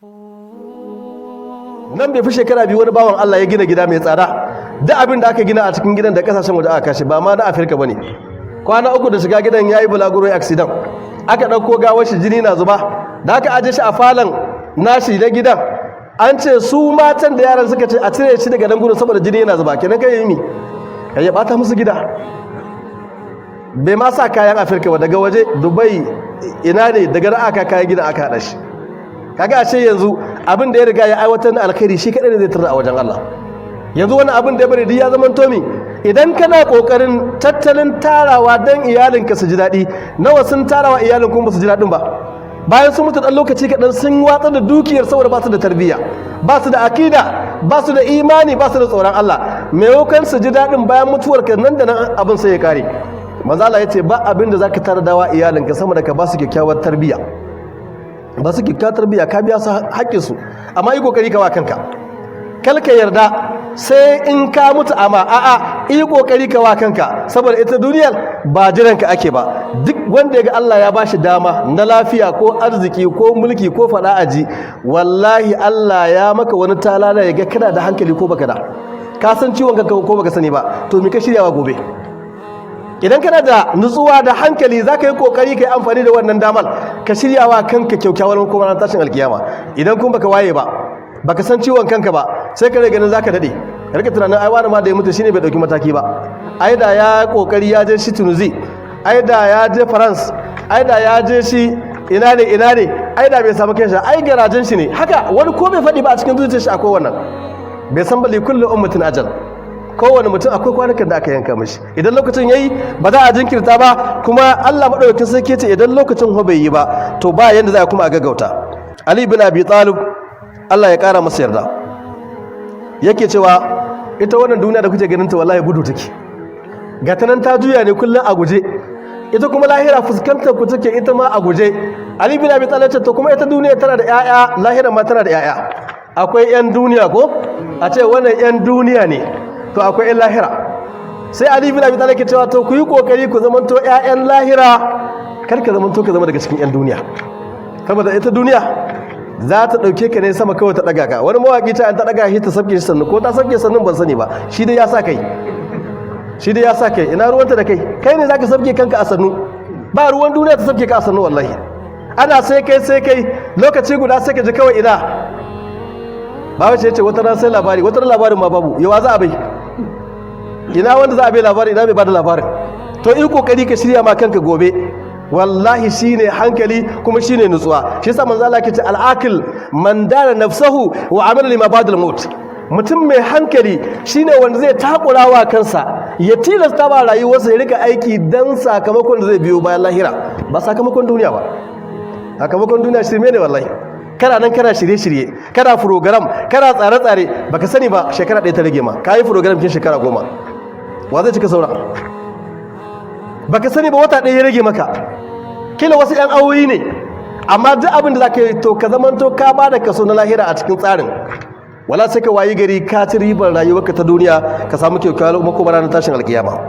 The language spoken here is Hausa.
nan bai fi shekara biyu wani bawan Allah ya gina gida mai tsada, duk abin da aka gina a cikin gidan da kasashen waje aka kashe, ba ma na Afirka bane. Kwana 3 da shiga gidan yayi bulaguro accident, aka dauko gawar shi jini na zuba, da aka aje shi a falon nashi na gidan, an ce su matan da yaran suka ce a cire shi daga nan gurin saboda jini yana zuba, kenan kai yi mi kai ya bata musu gida. Bai ma sa kayan Afirka ba, daga waje Dubai ina ne daga nan aka kayan gidan aka hada shi. Kaga ashe yanzu abin da ya riga ya aiwatar na alkhairi shi kadai ne zai tarda a wajen Allah. Yanzu wani abin da ya bari ya zama tomi, idan kana kokarin tattalin tarawa dan iyalinka su ji daɗi, nawa sun tarawa iyalin kuma ba su ji daɗin ba. Bayan sun mutu ɗan lokaci kaɗan sun watsar da dukiyar saboda ba su da tarbiyya, ba su da akida, ba su da imani, ba su da tsoron Allah. Maimakon su ji daɗin bayan mutuwar ka nan da nan abin sai ya kare. Manzo Allah ya ce ba abin da zaka tardawa iyalinka sama da ka ba su kyakkyawar tarbiyya. Ba su kyakkyawar tarbiyya ka biya su haƙƙin su, amma yi kokari ka wa kanka. Kal ka yarda sai in ka mutu amma a'a yi kokari ka wa kanka, saboda ita duniyar ba jiranka ake ba. Duk wanda ya ga Allah ya bashi dama na lafiya ko arziki ko mulki ko fada aji, wallahi Allah ya maka wani talala ya ga kana da hankali ko baka da, ka san ciwon kanka ko baka sani ba, to me ka shiryawa gobe? Idan kana da nutsuwa da hankali za ka yi kokari ka yi amfani da wannan damar ka shiryawa kanka kyaukyawar makomar tashin alkiyama. Idan kuma baka waye ba, baka san ciwon kanka ba, sai ka ganin zaka dade, ka rika tunanin ai wani ma da ya mutu shine bai dauki mataki ba, ai da ya kokari ya je shi Tunisia, ai da ya je France, ai da ya je shi ina ne ai da bai samu kanshi, ai garajen shi ne. Haka wani ko bai faɗi ba a cikin zuciyar shi akwai wannan, bai san bali kullu ummatin ajal, kowane mutum akwai kwanakan da aka yanka mishi. Idan lokacin yayi ba za a jinkirta ba, kuma Allah madaukakin sarki ce idan lokacin ho bai yi ba to ba yanda za a kuma a gaggauta. Ali bin Abi Talib Allah ya kara masa yarda yake cewa ita wannan duniya da kuke ganin ta wallahi gudu take, ga ta nan ta juya ne kullum a guje, ita kuma lahira fuskantar ku take ita ma a guje. Ali bin Abi Talib ce to kuma ita duniya tana da 'ya'ya, lahira ma tana da 'ya'ya. Akwai 'yan duniya ko a ce wannan 'yan duniya ne, to akwai 'yan lahira. Sai Ali bin Abi Talib ke cewa to ku yi kokari ku zamanto 'ya'yan lahira, kar ka zamanto ka zama daga cikin 'yan duniya, saboda ita duniya za ta ɗauke ka ne sama kawai ta ɗaga ka. Wani mawaƙi ta an ta ɗaga shi ta sabke shi sannu, ko ta sabke sannun ban sani ba, shi dai ya sa kai, ina ruwanta da kai ne za ka sabke kanka a sannu, ba ruwan duniya ta sabke ka a sannu. Wallahi ana sai kai lokaci guda sai ka ji kawai ina ba wace ce wata ran sai labari, wata ran labarin ma babu, yawa za a bai, ina wanda za a bai labari, ina mai bada labarin. To yi kokari ka shirya ma kanka gobe, wallahi shine hankali kuma shine nutsuwa. Shi yasa manzo Allah yake ce al-aqil man dana nafsahu wa amila lima ba'da al-maut. Mutum mai hankali shine wanda zai takurawa kansa, ya tilasta ba rayuwarsa ya rika aiki dan sakamakon da zai biyo bayan lahira, ba sakamakon duniya ba. Sakamakon duniya shirme ne wallahi. Kana nan kana shirye-shirye, kana program, kana tsare-tsare, baka sani ba shekara 1 ta rage ma, kayi program kin shekara 10, wa zai cika saura? Baka sani ba wata 1 ya rage maka, kila wasu 'yan awoyi ne, amma duk abin da zaka yi to ka zamanto ka bada kaso na lahira a cikin tsarin. Wala sai ka wayi gari ka ci ribar rayuwarka ta duniya, ka samu kyakkyawar makoma ranar tashin alkiyama.